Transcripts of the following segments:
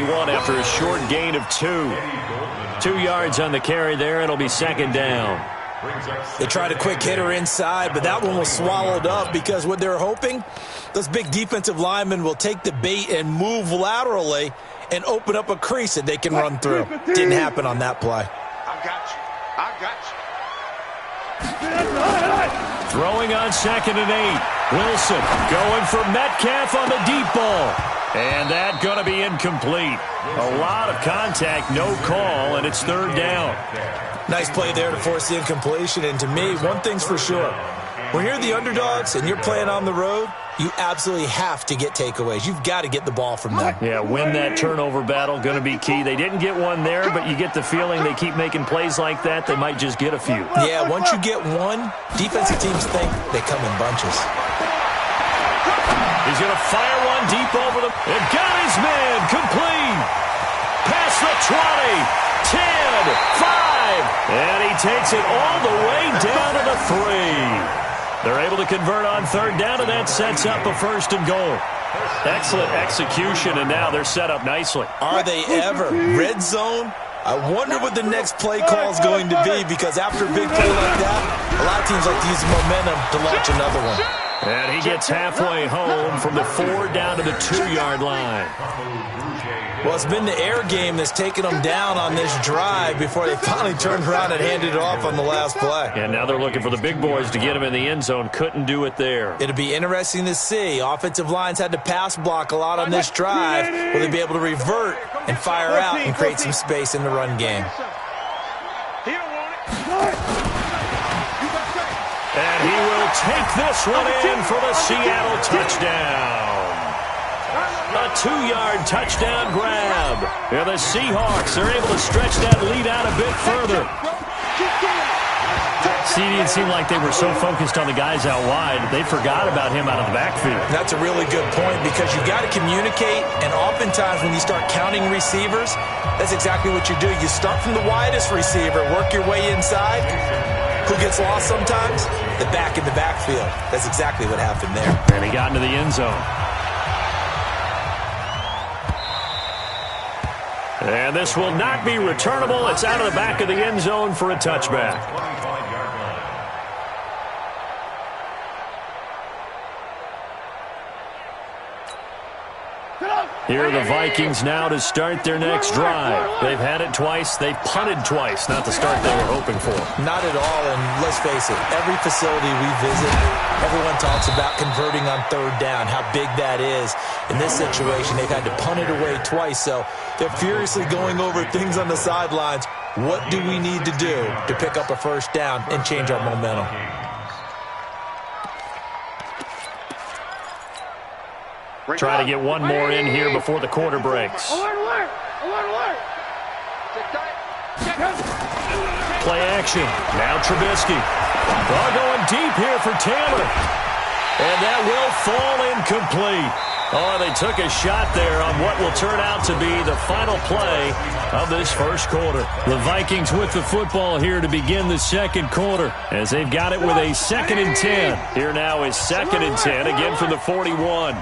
21 after a short gain of 2. 2 yards on the carry there. It'll be second down. They tried a quick hitter inside, but that one was swallowed up because what they're hoping, those big defensive linemen will take the bait and move laterally and open up a crease that they can run through. Didn't happen on that play. I got you. I got you. Throwing on 2nd and 8. Wilson going for Metcalf on the deep ball. And that going to be incomplete. A lot of contact, no call, and it's 3rd down. Nice play there to force the incompletion. And to me, one thing's for sure. When you're the underdogs and you're playing on the road, you absolutely have to get takeaways. You've got to get the ball from them. Yeah, win that turnover battle, going to be key. They didn't get one there, but you get the feeling they keep making plays like that, they might just get a few. Yeah, once you get one, defensive teams think they come in bunches. He's going to fire one deep over the... And got his man complete. Past the 20, 10, 5. And he takes it all the way down to the 3. They're able to convert on 3rd down, and that sets up a 1st and goal. Excellent execution, and now they're set up nicely. Are they ever? Red zone? I wonder what the next play call is going to be, because after a big play like that, a lot of teams like to use momentum to launch another one. And he gets halfway home from the 4 down to the 2-yard line. Well, it's been the air game that's taken them down on this drive before they finally turned around and handed it off on the last play. And now they're looking for the big boys to get him in the end zone. Couldn't do it there. It'll be interesting to see. Offensive lines had to pass block a lot on this drive. Will they be able to revert and fire out and create some space in the run game? And he will take this one in for the Seattle touchdown. A 2-yard touchdown grab. Yeah, the Seahawks are able to stretch that lead out a bit further. CD, it seemed like they were so focused on the guys out wide, they forgot about him out of the backfield. That's a really good point, because you've got to communicate, and oftentimes when you start counting receivers, that's exactly what you do. You start from the widest receiver, work your way inside. Who gets lost sometimes? The back in the backfield. That's exactly what happened there. And he got into the end zone. And this will not be returnable. It's out of the back of the end zone for a touchback. Here are the Vikings now to start their next drive. They've had it twice. They've punted twice. Not the start they were hoping for. Not at all, and let's face it, every facility we visit, everyone talks about converting on 3rd down, how big that is. In this situation, they've had to punt it away twice, so they're furiously going over things on the sidelines. What do we need to do to pick up a 1st down and change our momentum? Try to get one more in here before the quarter breaks. Play action. Now Trubisky. Ball going deep here for Taylor. And that will fall incomplete. Oh, they took a shot there on what will turn out to be the final play of this 1st quarter. The Vikings with the football here to begin the 2nd quarter, as they've got it with a 2nd and 10. Here now is 2nd and 10, again from the 41.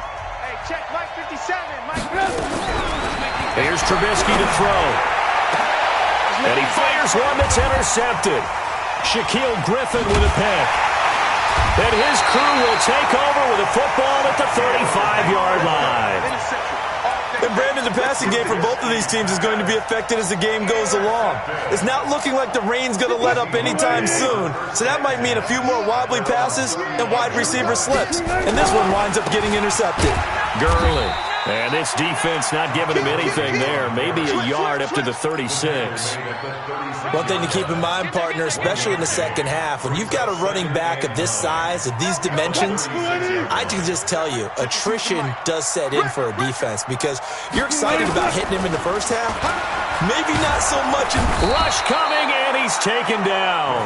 Here's Trubisky to throw. And he fires one that's intercepted. Shaquille Griffin with a pick. And his crew will take over with a football at the 35-yard line. And Brandon, the passing game for both of these teams is going to be affected as the game goes along. It's not looking like the rain's going to let up anytime soon, so that might mean a few more wobbly passes and wide receiver slips. And this one winds up getting intercepted. Gurley. And this defense not giving him anything there. Maybe a yard up to the 36. One thing to keep in mind, partner, especially in the second half, when you've got a running back of this size, of these dimensions, I can just tell you, attrition does set in for a defense, because you're excited about hitting him in the first half. Maybe not so much. Rush coming, and he's taken down.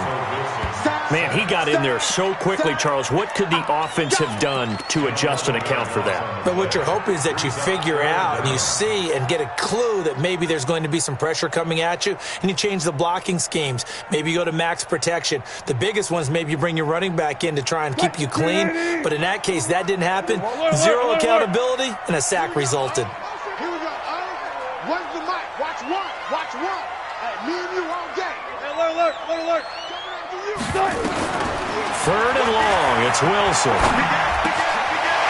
Man, he got in there so quickly, Charles. What could the offense have done to adjust and account for that? But what you're hoping is that you figure out and you see and get a clue that maybe there's going to be some pressure coming at you, and you change the blocking schemes. Maybe you go to max protection. The biggest one is maybe you bring your running back in to try and keep you clean. But in that case, that didn't happen. Zero accountability, and a sack resulted. Where's the mic? Watch one. Watch one. Hey, me and you all day. Alert. Coming after you. Third and long. It's Wilson.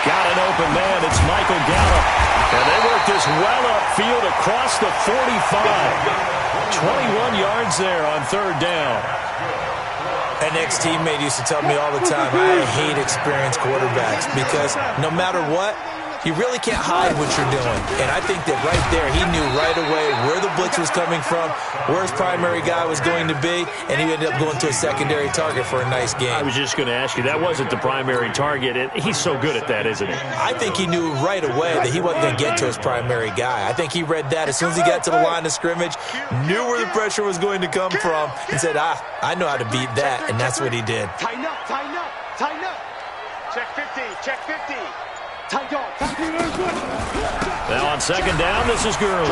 Got an open man. It's Michael Gallup. And they work this well upfield across the 45. 21 yards there on third down. An ex-teammate used to tell me all the time, I hate experienced quarterbacks because no matter what, you really can't hide what you're doing. And I think that right there, he knew right away where the blitz was coming from, where his primary guy was going to be, and he ended up going to a secondary target for a nice game. I was just going to ask you, that wasn't the primary target. He's so good at that, isn't he? I think he knew right away that he wasn't going to get to his primary guy. I think he read that as soon as he got to the line of scrimmage, knew where the pressure was going to come from, and said, I know how to beat that, and that's what he did. Tighten up. Check 50. Now on second down, this is Gurley.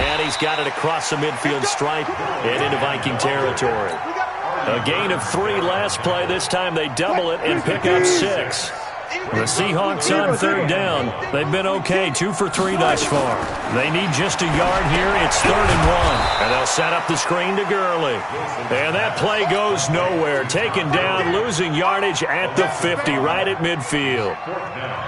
And he's got it across the midfield stripe and into Viking territory. A gain of 3 last play. This time they double it and pick up 6. The Seahawks on third down. They've been okay, 2 for 3 thus far. They need just a yard here. It's 3rd and 1. And they'll set up the screen to Gurley. And that play goes nowhere. Taken down, losing yardage at the 50, right at midfield.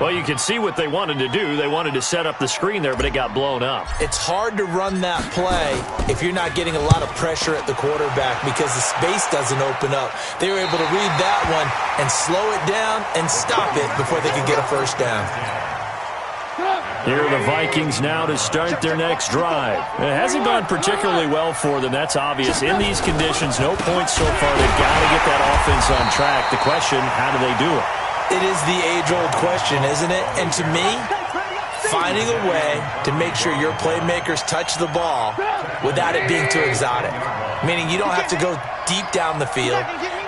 Well, you can see what they wanted to do. They wanted to set up the screen there, but it got blown up. It's hard to run that play if you're not getting a lot of pressure at the quarterback because the space doesn't open up. They were able to read that one and slow it down and stop it before they could get a first down. Here are the Vikings now to start their next drive. It hasn't gone particularly well for them. That's obvious. In these conditions, no points so far. They've got to get that offense on track. The question, how do they do it? It is the age-old question, isn't it? And to me, finding a way to make sure your playmakers touch the ball without it being too exotic. Meaning you don't have to go deep down the field.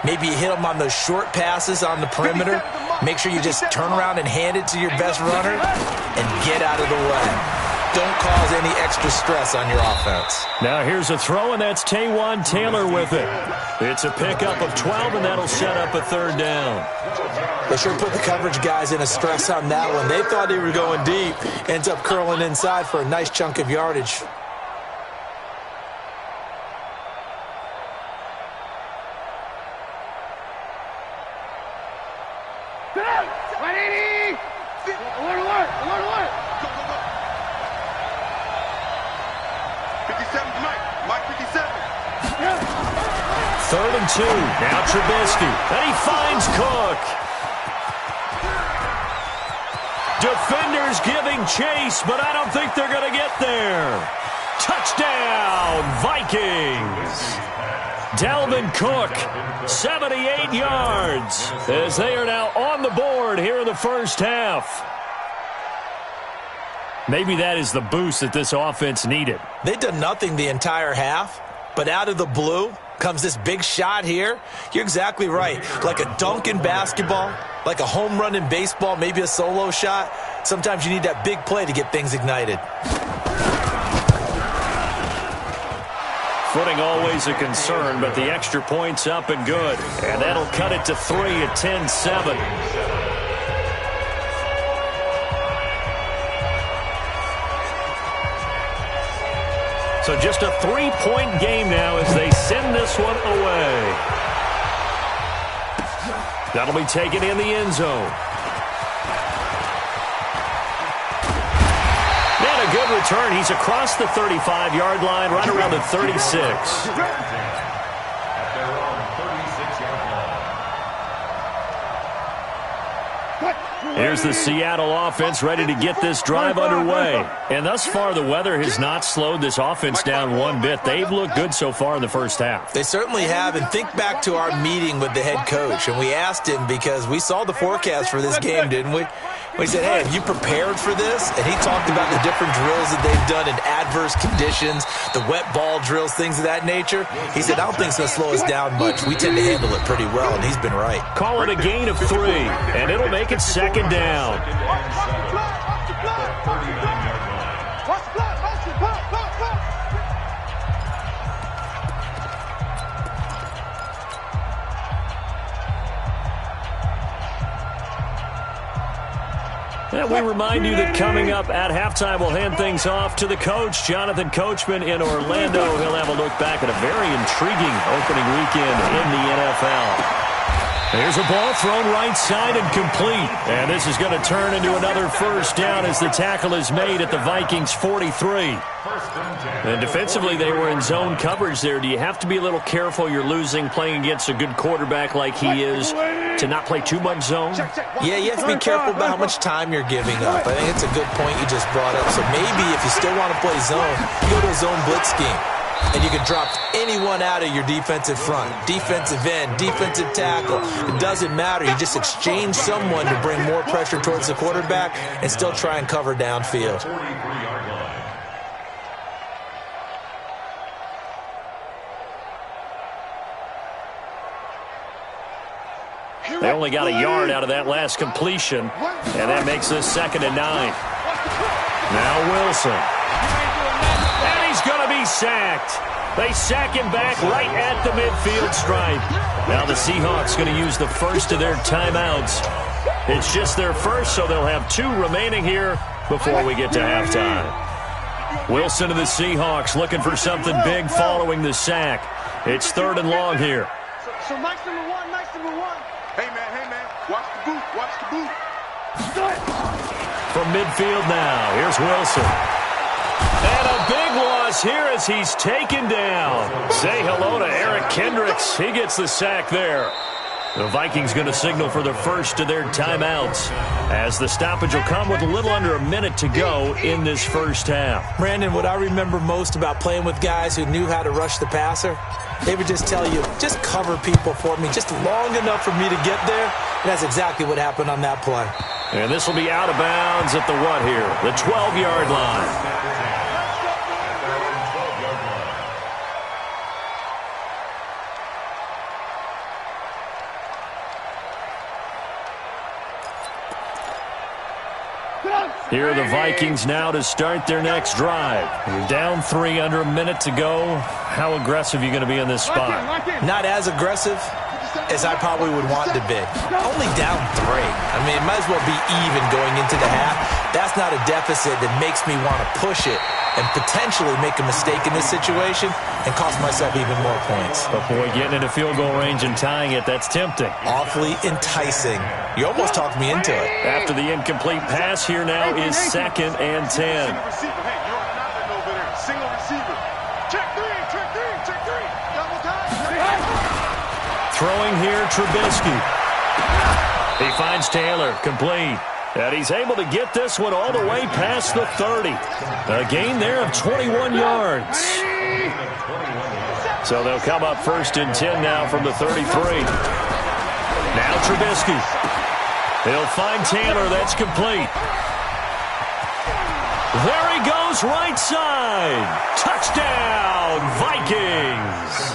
Maybe you hit them on those short passes on the perimeter. Make sure you just turn around and hand it to your best runner and get out of the way. Don't cause any extra stress on your offense. Now here's a throw, and that's Taywan Taylor with it. It's a pickup of 12, and that'll set up a third down. They sure put the coverage guys in a stress on that one. They thought they were going deep. Ends up curling inside for a nice chunk of yardage. Alert. 57, Mike 57. 3rd and 2. Now Trubisky. And he finds Cook. Defenders giving chase, but I don't think they're going to get there. Touchdown, Vikings. Dalvin Cook, 78 yards, as they are now on the board here in the first half. Maybe that is the boost that this offense needed. They've done nothing the entire half, but out of the blue comes this big shot here. You're exactly right. Like a dunk in basketball, like a home run in baseball, maybe a solo shot. Sometimes you need that big play to get things ignited. Footing always a concern, but the extra point's up and good. And that'll cut it to 3 at 10-7. So just a 3-point game now as they send this one away. That'll be taken in the end zone. And a good return. He's across the 35-yard line, right around the 36. Here's the Seattle offense ready to get this drive underway. And thus far, the weather has not slowed this offense down one bit. They've looked good so far in the first half. They certainly have. And think back to our meeting with the head coach. And we asked him because we saw the forecast for this game, didn't we? We said, hey, have you prepared for this? And he talked about the different drills that they've done in adverse conditions, the wet ball drills, things of that nature. He said, I don't think it's going to slow us down much. We tend to handle it pretty well, and he's been right. Call it a gain of 3, and it'll make it second down. That And we remind you that coming up at halftime, we'll hand things off to the coach, Jonathan Coachman in Orlando. He'll have a look back at a very intriguing opening weekend in the NFL. Here's a ball thrown right side and complete. And this is going to turn into another first down as the tackle is made at the Vikings 43. And defensively, they were in zone coverage there. Do you have to be a little careful? You're losing playing against a good quarterback like he is to not play too much zone? Yeah, you have to be careful about how much time you're giving up. I think it's a good point you just brought up. So maybe if you still want to play zone, go to a zone blitz scheme. And you can drop anyone out of your defensive front, defensive end, defensive tackle. It doesn't matter. You just exchange someone to bring more pressure towards the quarterback and still try and cover downfield. They only got a yard out of that last completion, and that makes this 2nd and 9. Now Wilson. And he's going to be sacked. They sack him back right at the midfield stripe. Now the Seahawks going to use the first of their timeouts. It's just their first, so they'll have 2 remaining here before we get to halftime. Wilson and the Seahawks looking for something big following the sack. It's 3rd and long here. So Mike's number one. Hey, man, watch the boot. From midfield now, here's Wilson. And a big loss here as he's taken down. Say hello to Eric Kendricks. He gets the sack there. The Vikings going to signal for the first of their timeouts as the stoppage will come with a little under a minute to go in this first half. Brandon, what I remember most about playing with guys who knew how to rush the passer, they would just tell you, just cover people for me just long enough for me to get there. And that's exactly what happened on that play. And this will be out of bounds at the what here? The 12-yard line. Here are the Vikings now to start their next drive. You're down 3 under a minute to go. How aggressive are you going to be in this spot? Not as aggressive as I probably would want to be. Only down 3. I mean, it might as well be even going into the half. That's not a deficit that makes me want to push it and potentially make a mistake in this situation and cost myself even more points. But boy, getting into field goal range and tying it, that's tempting. Awfully enticing. You almost talked me into it. After the incomplete pass, here now is 2nd and 10. Single receiver. Check three. Double time. Throwing here, Trubisky. He finds Taylor, complete. And he's able to get this one all the way past the 30. A gain there of 21 yards. So they'll come up 1st and 10 now from the 33. Now Trubisky. He'll find Taylor. That's complete. There he goes, right side. Touchdown, Vikings.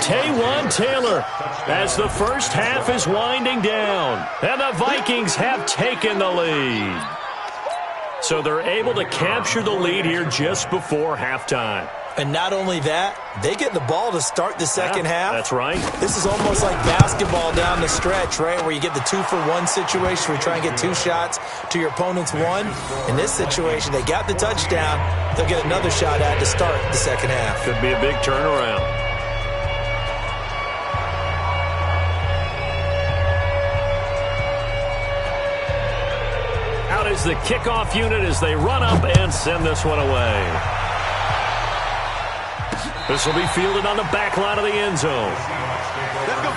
Taywan Taylor as the first half is winding down. And the Vikings have taken the lead. So they're able to capture the lead here just before halftime. And not only that, they get the ball to start the second half. That's right. This is almost like basketball down the stretch, right, where you get the 2-for-1 situation where you try and get 2 shots to your opponent's 1. In this situation, they got the touchdown. They'll get another shot at to start the second half. Could be a big turnaround. Out is the kickoff unit as they run up and send this one away. This will be fielded on the back line of the end zone. Let's go.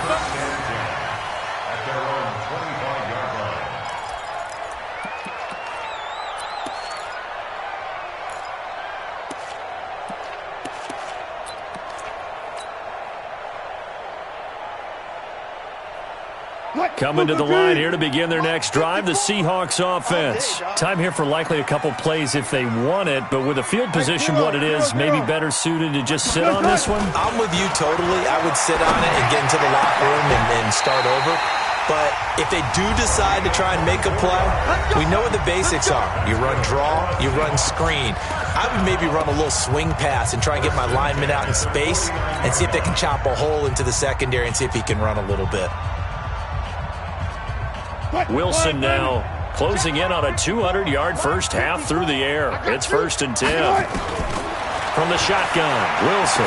Coming to the line here to begin their next drive, the Seahawks offense. Time here for likely a couple plays if they want it, but with the field position what it is, maybe better suited to just sit on this one? I'm with you totally. I would sit on it and get into the locker room and start over. But if they do decide to try and make a play, we know what the basics are. You run draw, you run screen. I would maybe run a little swing pass and try and get my lineman out in space and see if they can chop a hole into the secondary and see if he can run a little bit. Wilson now closing in on a 200-yard first half through the air. It's 1st and 10. From the shotgun, Wilson.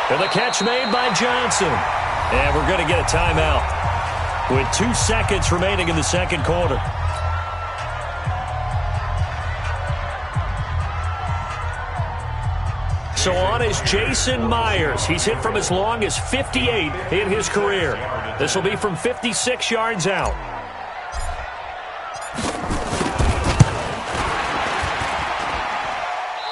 And the catch made by Johnson. And we're going to get a timeout with 2 seconds remaining in the second quarter. So on is Jason Myers. He's hit from as long as 58 in his career. This will be from 56 yards out.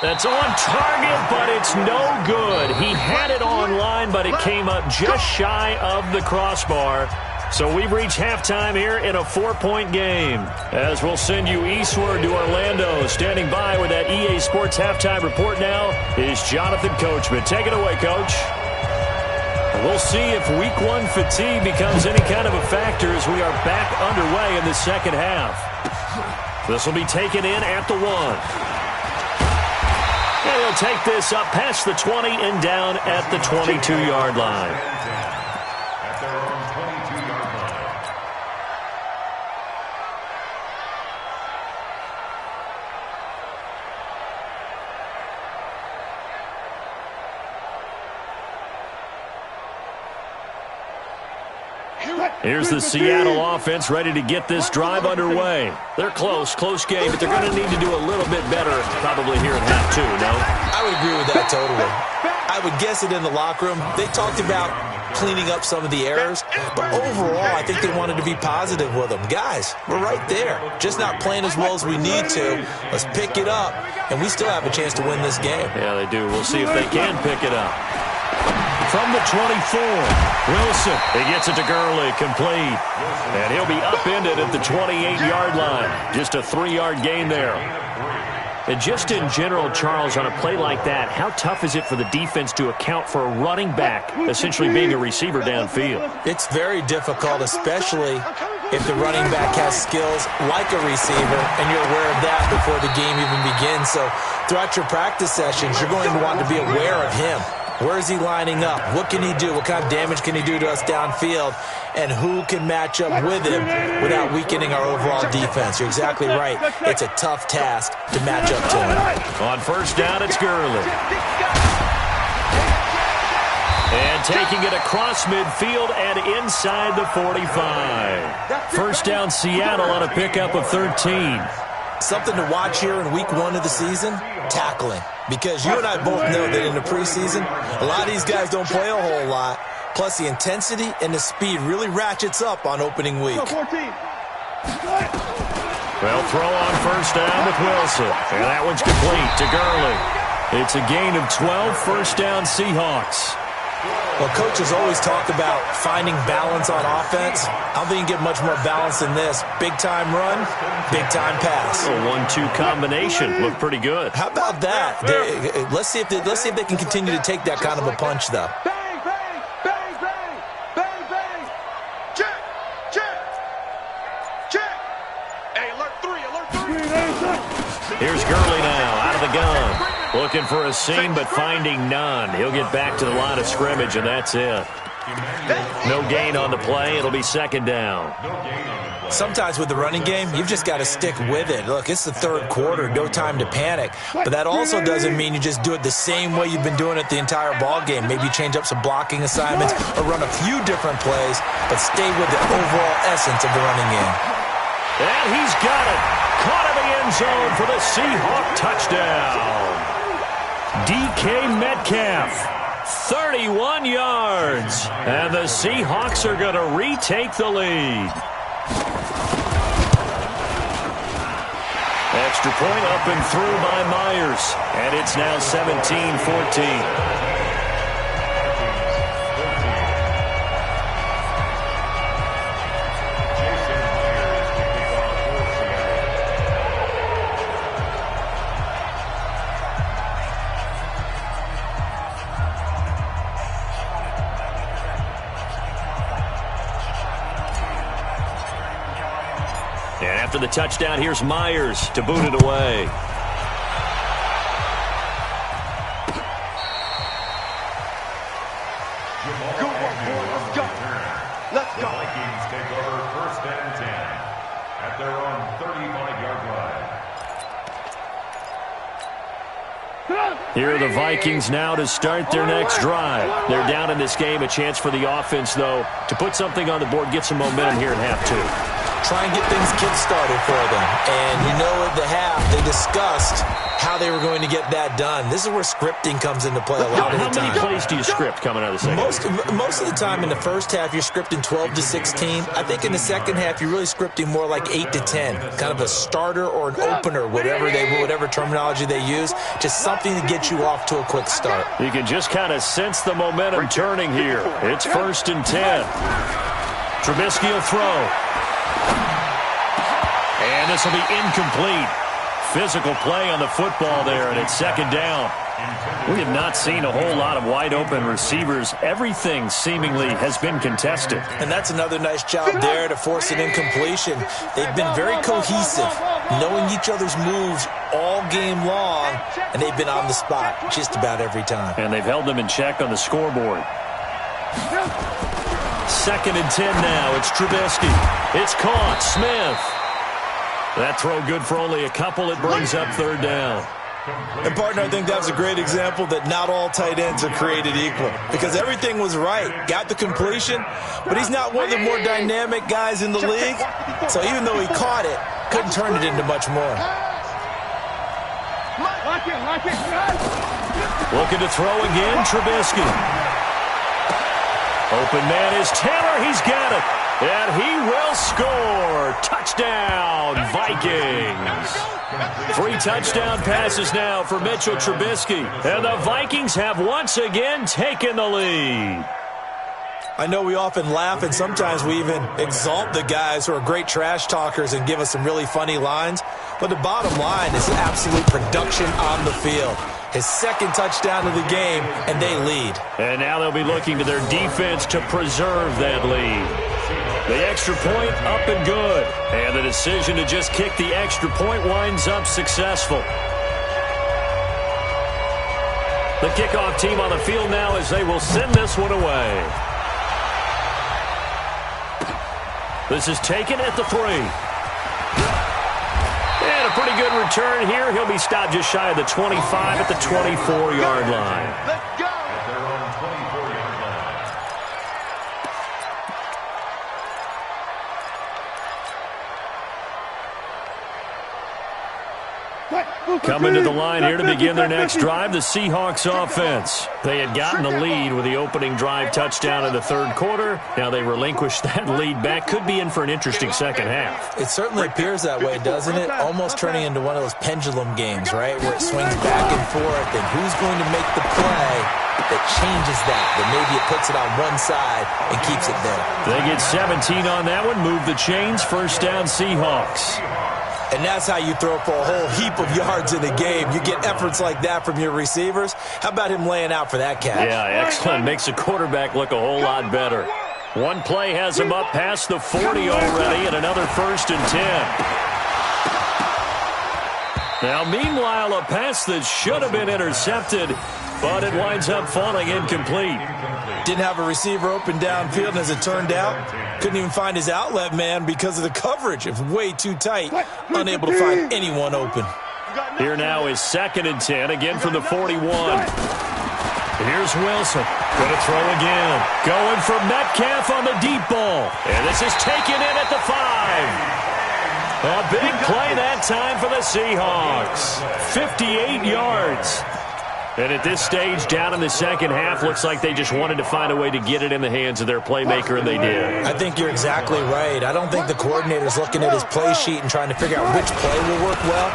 That's on target, but it's no good. He had it on line, but it came up just shy of the crossbar. So we've reached halftime here in a 4-point game. As we'll send you eastward to Orlando. Standing by with that EA Sports halftime report now is Jonathan Coachman. Take it away, Coach. We'll see if Week 1 fatigue becomes any kind of a factor as we are back underway in the second half. This will be taken in at the 1. And he'll take this up past the 20 and down at the 22-yard line. Here's the Seattle offense ready to get this drive underway. They're close game, but they're going to need to do a little bit better probably here in half 2, no? I would agree with that totally. I would guess it in the locker room. They talked about cleaning up some of the errors, but overall, I think they wanted to be positive with them. Guys, we're right there. Just not playing as well as we need to. Let's pick it up, and we still have a chance to win this game. Yeah, they do. We'll see if they can pick it up. From the 24, Wilson. He gets it to Gurley, complete. And he'll be upended at the 28-yard line. Just a 3-yard gain there. And just in general, Charles, on a play like that, how tough is it for the defense to account for a running back essentially being a receiver downfield? It's very difficult, especially if the running back has skills like a receiver, and you're aware of that before the game even begins. So throughout your practice sessions, you're going to want to be aware of him. Where is he lining up? What can he do? What kind of damage can he do to us downfield? And who can match up with him without weakening our overall defense? You're exactly right. It's a tough task to match up to him. On first down, it's Gurley. And taking it across midfield and inside the 45. First down, Seattle on a pickup of 13. Something to watch here in week 1 of the season, tackling. Because you and I both know that in the preseason, a lot of these guys don't play a whole lot. Plus, the intensity and the speed really ratchets up on opening week. Well, throw on first down with Wilson. And that one's complete to Gurley. It's a gain of 12, first down Seahawks. Well, coaches always talk about finding balance on offense. I don't think you can get much more balance than this. Big-time run, big-time pass. A 1-2 combination. Looked pretty good. How about that? Let's see if they can continue to take that kind of a punch, though. Bang, bang, bang, bang, bang, bang. Check, check, check. Hey, alert 3. Here's Gurley now, out of the gun. Looking for a seam, but finding none. He'll get back to the line of scrimmage, and that's it. No gain on the play. It'll be second down. Sometimes with the running game, you've just got to stick with it. Look, it's the third quarter, no time to panic. But that also doesn't mean you just do it the same way you've been doing it the entire ball game. Maybe change up some blocking assignments or run a few different plays, but stay with the overall essence of the running game. And he's got it. Caught in the end zone for the Seahawk touchdown. DK Metcalf, 31 yards. And the Seahawks are going to retake the lead. Extra point up and through by Myers. And it's now 17-14. And after the touchdown, here's Myers to boot it away. Good work, boy. Let's go. Let's go. Vikings take over 1st and 10 Here are the Vikings now to start their next drive. They're down in this game. A chance for the offense, though, to put something on the board, get some momentum here in half two. Try and get things kick-started for them. And you know at the half, they discussed how they were going to get that done. This is where scripting comes into play a lot of the time. How many plays do you script coming out of the second? Most of the time in the first half, you're scripting 12 to 16. I think in the second half, you're really scripting more like 8 to 10. Kind of a starter or an opener, whatever terminology they use. Just something to get you off to a quick start. You can just kind of sense the momentum turning here. It's 1st and 10. Trubisky will throw. And this will be incomplete. Physical play on the football there, and it's 2nd down. We have not seen a whole lot of wide-open receivers. Everything seemingly has been contested. And that's another nice job there to force an incompletion. They've been very cohesive, knowing each other's moves all game long, and they've been on the spot just about every time. And they've held them in check on the scoreboard. 2nd and 10 now. It's Trubisky. It's caught. Smith. That throw good for only a couple. It brings up 3rd down. And, partner, I think that was a great example that not all tight ends are created equal. Because everything was right. Got the completion, but he's not one of the more dynamic guys in the league. So even though he caught it, couldn't turn it into much more. Looking to throw again, Trubisky. Open man is Taylor. He's got it. And he will score. Touchdown, Vikings. 3 touchdown passes now for Mitchell Trubisky. And the Vikings have once again taken the lead. I know we often laugh, and sometimes we even exalt the guys who are great trash talkers and give us some really funny lines. But the bottom line is absolute production on the field. His 2nd touchdown of the game, and they lead. And now they'll be looking to their defense to preserve that lead. The extra point up and good. And the decision to just kick the extra point winds up successful. The kickoff team on the field now as they will send this one away. This is taken at the 3. And a pretty good return here. He'll be stopped just shy of the 25 at the 24-yard line. Let's go. Coming to the line here to begin their next drive, the Seahawks offense. They had gotten the lead with the opening drive touchdown in the 3rd quarter. Now they relinquished that lead back. Could be in for an interesting second half. It certainly appears that way, doesn't it? Almost turning into one of those pendulum games, right, where it swings back and forth, and who's going to make the play that changes that maybe it puts it on one side and keeps it there. They get 17 on that one, move the chains, 1st down Seahawks. And that's how you throw for a whole heap of yards in a game. You get efforts like that from your receivers. How about him laying out for that catch? Yeah, excellent. Makes the quarterback look a whole lot better. One play has him up past the 40 already, and another 1st and 10. Now, meanwhile, a pass that should have been intercepted, but it winds up falling incomplete. Didn't have a receiver open downfield, and as it turned out, couldn't even find his outlet man because of the coverage. It was way too tight, unable to find anyone open. Here now is 2nd and 10, again from the 41. Here's Wilson. Going to throw again. Going for Metcalf on the deep ball. And this is taken in at the 5. A big play that time for the Seahawks. 58 yards. And at this stage, down in the second half, looks like they just wanted to find a way to get it in the hands of their playmaker, and they did. I think you're exactly right. I don't think the coordinator's looking at his play sheet and trying to figure out which play will work well.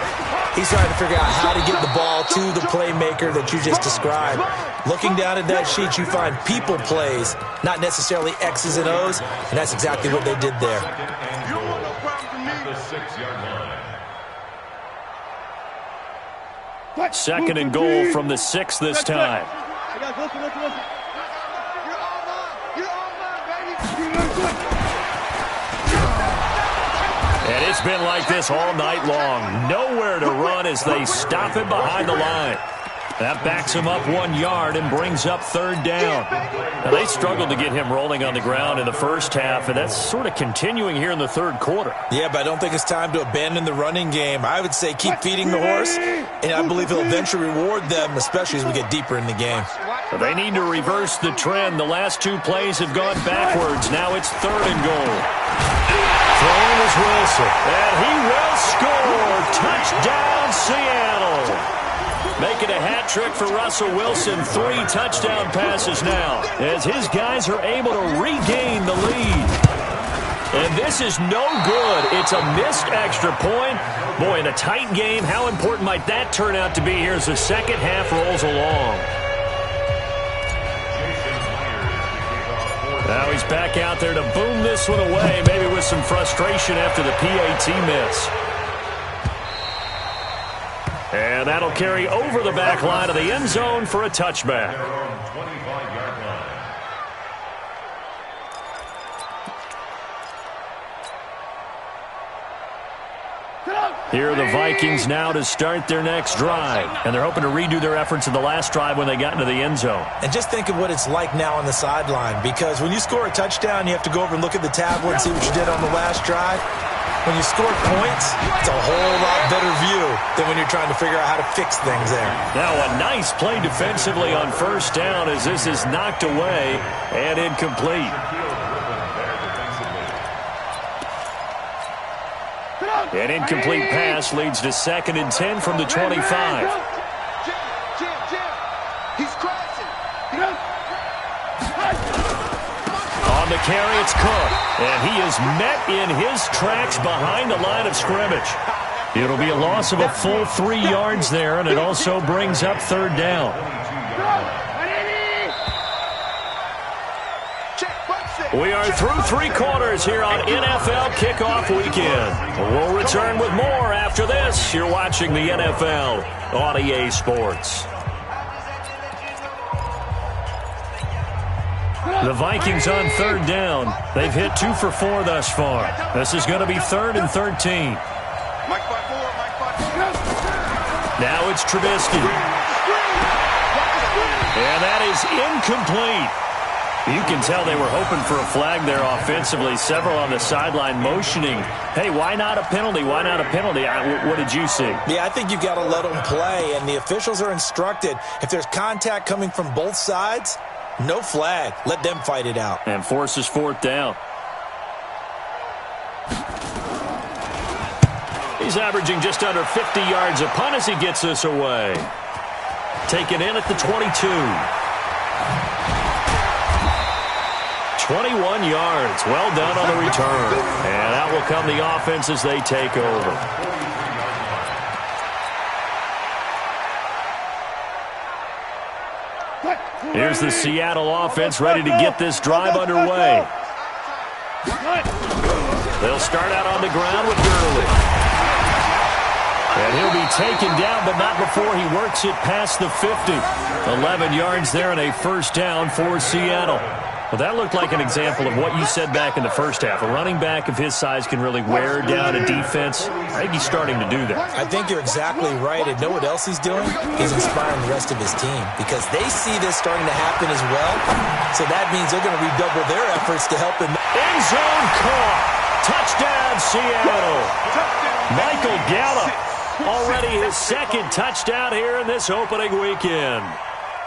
He's trying to figure out how to get the ball to the playmaker that you just described. Looking down at that sheet, you find people plays, not necessarily X's and O's, and that's exactly what they did there. You don't want no problem from me. The 6-yard line. 2nd and goal from the 6 this time. Listen. You're all mine, baby. And it's been like this all night long. Nowhere to run as they stop him behind the line. That backs him up 1 yard and brings up third down. Now, they struggled to get him rolling on the ground in the first half, and that's sort of continuing here in the third quarter. Yeah, but I don't think it's time to abandon the running game. I would say keep feeding the horse, and I believe he'll eventually reward them, especially as we get deeper in the game. They need to reverse the trend. The last 2 plays have gone backwards. Now it's third and goal. Throwing is Wilson, and he will score. Touchdown, Seattle. Making a hat trick for Russell Wilson. 3 touchdown passes now as his guys are able to regain the lead. And this is no good. It's a missed extra point. Boy, in a tight game, how important might that turn out to be here as the second half rolls along? Now he's back out there to boom this one away, maybe with some frustration after the PAT miss. And that'll carry over the back line of the end zone for a touchback. Here are the Vikings now to start their next drive. And they're hoping to redo their efforts in the last drive when they got into the end zone. And just think of what it's like now on the sideline, because when you score a touchdown, you have to go over and look at the tablet and see what you did on the last drive. When you score points, it's a whole lot better view than when you're trying to figure out how to fix things there. Now a nice play defensively on first down as this is knocked away and incomplete. An incomplete pass leads to 2nd and 10 from the 25. He's crashing. On the carry, it's Cook. And he is met in his tracks behind the line of scrimmage. It'll be a loss of a full 3 yards there, and it also brings up third down. We are through 3 quarters here on NFL Kickoff Weekend. We'll return with more after this. You're watching the NFL on EA Sports. The Vikings on third down. They've hit 2 for 4 thus far. This is going to be 3rd and 13. Now it's Trubisky. And that is incomplete. You can tell they were hoping for a flag there offensively. Several on the sideline motioning, hey, why not a penalty? Why not a penalty? What did you see? Yeah, I think you've got to let them play, and the officials are instructed. If there's contact coming from both sides, no flag. Let them fight it out. And forces 4th down. He's averaging just under 50 yards a punt as he gets this away. Taken in at the 22. 21 yards. Well done on the return. And out will come the offense as they take over. Here's the Seattle offense ready to get this drive underway. They'll start out on the ground with Gurley. And he'll be taken down, but not before he works it past the 50. 11 yards there and a first down for Seattle. Well, that looked like an example of what you said back in the first half. A running back of his size can really wear down a defense. I think he's starting to do that. I think you're exactly right. And know what else he's doing? He's inspiring the rest of his team because they see this starting to happen as well. So that means they're going to redouble their efforts to help him. End zone caught. Touchdown, Seattle. Michael Gallup already his 2nd touchdown here in this opening weekend.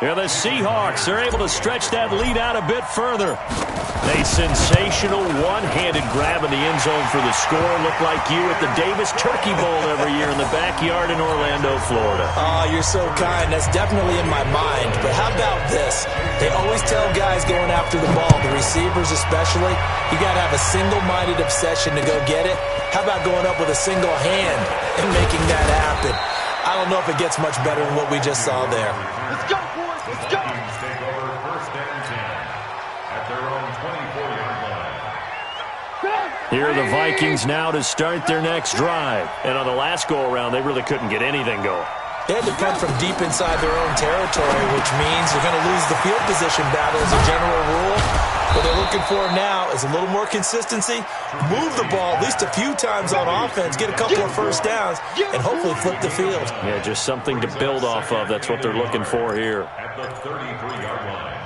Yeah, the Seahawks are able to stretch that lead out a bit further. A sensational one-handed grab in the end zone for the score. Looked like you at the Davis Turkey Bowl every year in the backyard in Orlando, Florida. Oh, you're so kind. That's definitely in my mind. But how about this? They always tell guys going after the ball, the receivers especially, you got to have a single-minded obsession to go get it. How about going up with a single hand and making that happen? I don't know if it gets much better than what we just saw there. Let's go, boys. Let's go. Take over 1st and 10 at their own 24-yard line. Here are the Vikings now to start their next drive. And on the last go-around, they really couldn't get anything going. They had to punt from deep inside their own territory, which means they're going to lose the field position battle as a general rule. What they're looking for now is a little more consistency, move the ball at least a few times on offense, get a couple of first downs, and hopefully flip the field. Yeah, just something to build off of. That's what they're looking for here. At the 33-yard line.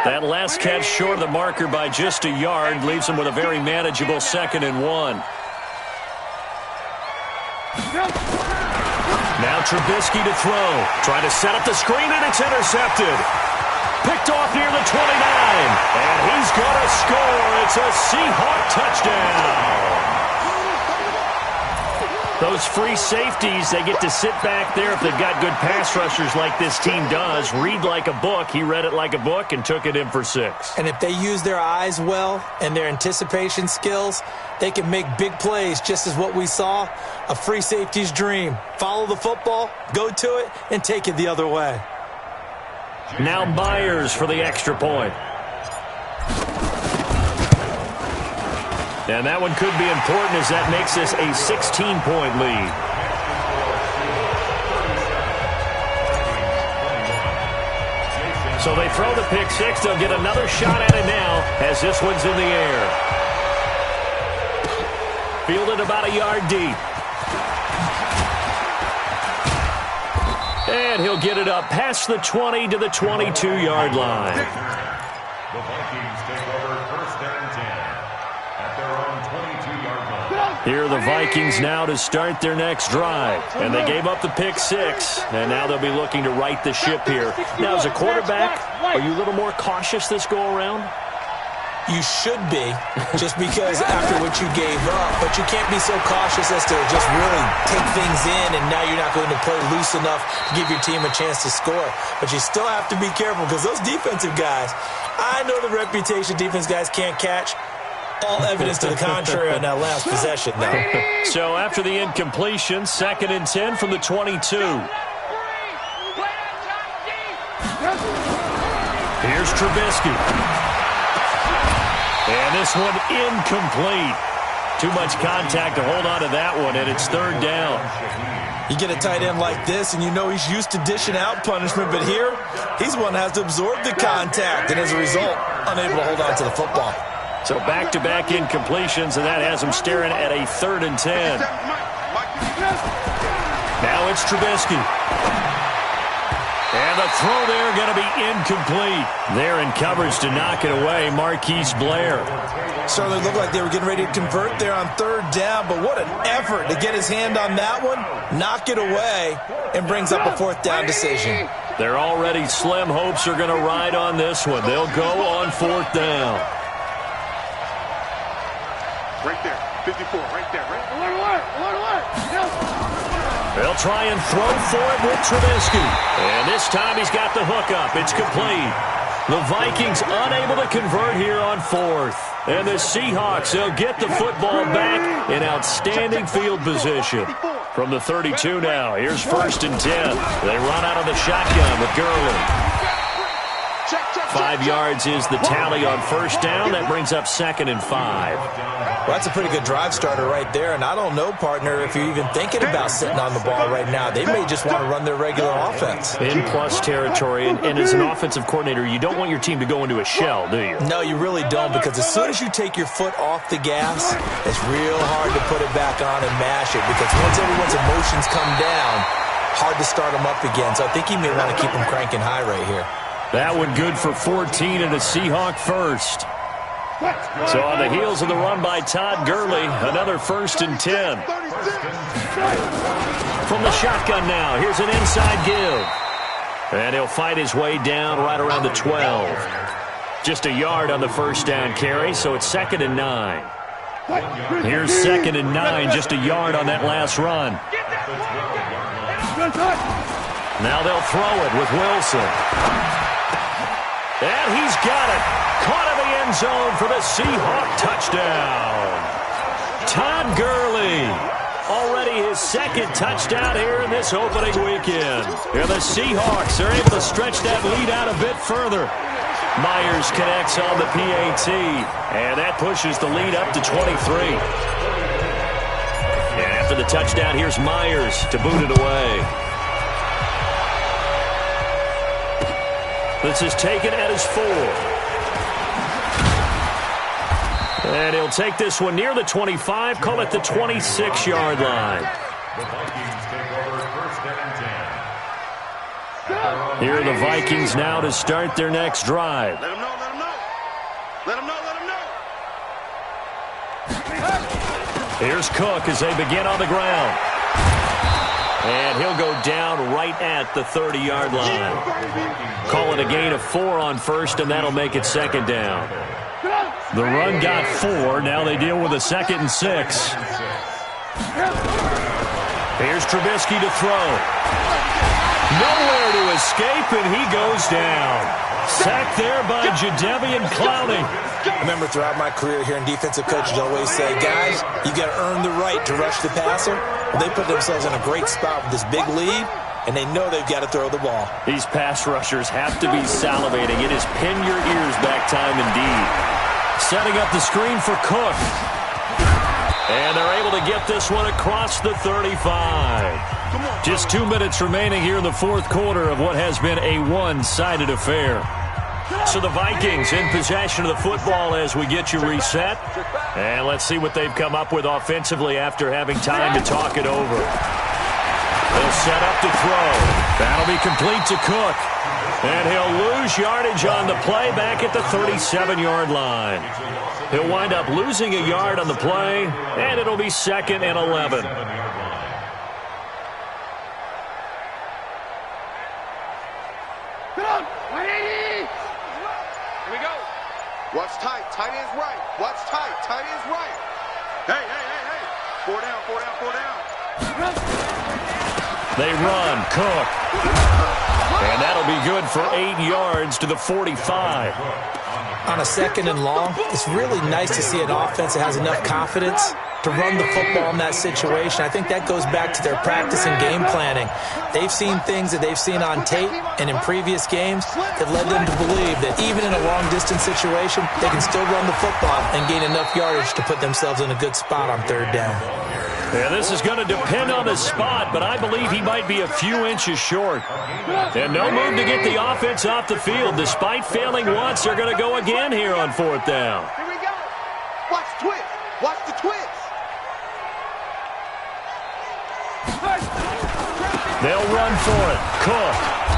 That last catch short of the marker by just a yard leaves them with a very manageable 2nd and 1. Now Trubisky to throw. Trying to set up the screen, and it's intercepted. Picked off near the 29. And he's going to score. It's a Seahawk touchdown. Those free safeties, they get to sit back there if they've got good pass rushers like this team does. Read like a book. He read it like a book and took it in for 6. And if they use their eyes well and their anticipation skills, they can make big plays, just as what we saw, a free safety's dream. Follow the football, go to it, and take it the other way. Now Myers for the extra point. And that one could be important as that makes this a 16-point lead. So they throw the pick 6. They'll get another shot at it now as this one's in the air. Fielded about a yard deep. And he'll get it up past the 20 to the 22-yard line. The Vikings take over 1st and 10 at their own 22-yard line. Here are the Vikings now to start their next drive. And they gave up the pick 6. And now they'll be looking to right the ship here. Now, as a quarterback, are you a little more cautious this go-around? You should be, just because after what you gave up. But you can't be so cautious as to just really take things in, and now you're not going to play loose enough to give your team a chance to score. But you still have to be careful because those defensive guys, I know the reputation defense guys can't catch. All evidence to the contrary on that last possession, though. So after the incompletion, 2nd and 10 from the 22. Here's Trubisky. And this one incomplete. Too much contact to hold on to that one, and it's 3rd down. You get a tight end like this, and you know he's used to dishing out punishment, but here, he's one that has to absorb the contact, and as a result, unable to hold on to the football. So back-to-back incompletions, and that has him staring at a 3rd and 10. Now it's Trubisky. And the throw there going to be incomplete. There in coverage to knock it away, Marquise Blair. Certainly looked like they were getting ready to convert there on 3rd down, but what an effort to get his hand on that one, knock it away, and brings up a 4th down decision. Their already slim hopes are going to ride on this one. They'll go on 4th down. Right there, 54, right there. Alert. They'll try and throw for it with Trubisky. And this time he's got the hook up. It's complete. The Vikings unable to convert here on 4th. And the Seahawks, they'll get the football back in outstanding field position. From the 32 now, here's 1st and 10. They run out of the shotgun with Gurley. 5 yards is the tally on 1st down. That brings up 2nd and 5. Well, that's a pretty good drive starter right there, and I don't know, partner, if you're even thinking about sitting on the ball right now. They may just want to run their regular offense. In plus territory, and as an offensive coordinator, you don't want your team to go into a shell, do you? No, you really don't, because as soon as you take your foot off the gas, it's real hard to put it back on and mash it, because once everyone's emotions come down, hard to start them up again. So I think you may want to keep them cranking high right here. That one good for 14 and a Seahawk first. So on the heels of the run by Todd Gurley, another 1st and 10. From the shotgun now, here's an inside give. And he'll fight his way down right around the 12. Just a yard on the 1st down carry, so it's 2nd and 9. Here's 2nd and 9, just a yard on that last run. Now they'll throw it with Wilson. And he's got it. Caught in the end zone for the Seahawk touchdown. Todd Gurley. Already his 2nd touchdown here in this opening weekend. And the Seahawks are able to stretch that lead out a bit further. Myers connects on the PAT. And that pushes the lead up to 23. And after the touchdown, here's Myers to boot it away. This is taken at his 4. And he'll take this one near the 25, call it the 26-yard line. The Vikings take over 1st and 10. Here are the Vikings now to start their next drive. Let him know, let him know. Let him know, let him know. Here's Cook as they begin on the ground. And he'll go down right at the 30-yard line. Call it a gain of 4 on first, and that'll make it 2nd down. The run got 4. Now they deal with a 2nd and 6. Here's Trubisky to throw. Nowhere to escape, and he goes down. Sacked there by Jadeveon Clowney. I remember throughout my career hearing defensive coaches always say, guys, you got to earn the right to rush the passer. Well, they put themselves in a great spot with this big lead, and they know they've got to throw the ball. These pass rushers have to be salivating. It is pin your ears back time indeed. Setting up the screen for Cook. And they're able to get this one across the 35. Just 2 minutes remaining here in the 4th quarter of what has been a one-sided affair. So the Vikings in possession of the football as we get you reset. And let's see what they've come up with offensively after having time to talk it over. They'll set up to throw. That'll be complete to Cook. And he'll lose yardage on the play back at the 37-yard line. He'll wind up losing a yard on the play, and it'll be 2nd and 11. Watch tight. Tight end's right. Watch tight. Tight end's right. Hey. 4 down, 4 down, 4 down. They run. Cook. And that'll be good for 8 yards to the 45. On a 2nd and long, it's really nice to see an offense that has enough confidence to run the football in that situation. I think that goes back to their practice and game planning. They've seen things that they've seen on tape and in previous games that led them to believe that even in a long-distance situation, they can still run the football and gain enough yardage to put themselves in a good spot on 3rd down. Yeah, this is going to depend on the spot, but I believe he might be a few inches short. And no move to get the offense off the field. Despite failing once, they're going to go again here on 4th down. Here we go. Watch twist. Watch the twist. They'll run for it. Cook.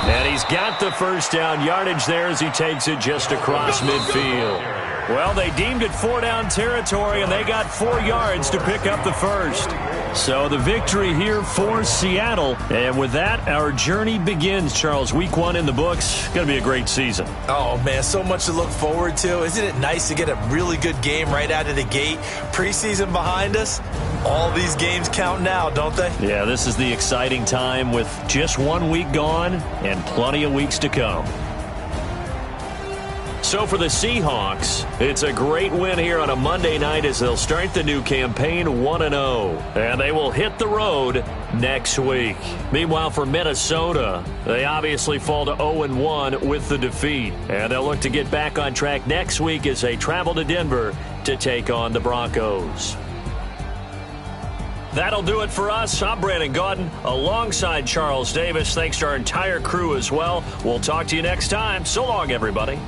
And he's got the 1st down yardage there as he takes it just across midfield. Well, they deemed it 4-down territory, and they got 4 yards to pick up the 1st. So the victory here for Seattle. And with that, our journey begins, Charles. Week 1 in the books. Going to be a great season. Oh, man, so much to look forward to. Isn't it nice to get a really good game right out of the gate? Preseason behind us. All these games count now, don't they? Yeah, this is the exciting time with just 1 week gone and plenty of weeks to come. So for the Seahawks, it's a great win here on a Monday night as they'll start the new campaign 1-0. And they will hit the road next week. Meanwhile, for Minnesota, they obviously fall to 0-1 with the defeat. And they'll look to get back on track next week as they travel to Denver to take on the Broncos. That'll do it for us. I'm Brandon Gaudin alongside Charles Davis. Thanks to our entire crew as well. We'll talk to you next time. So long, everybody.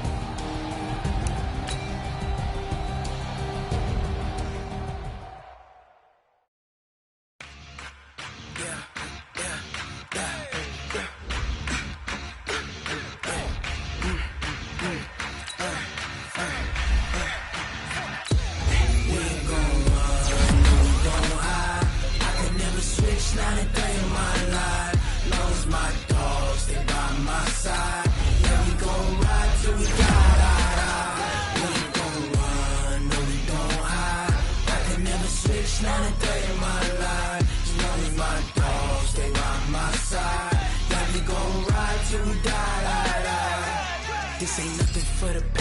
This ain't nothing for the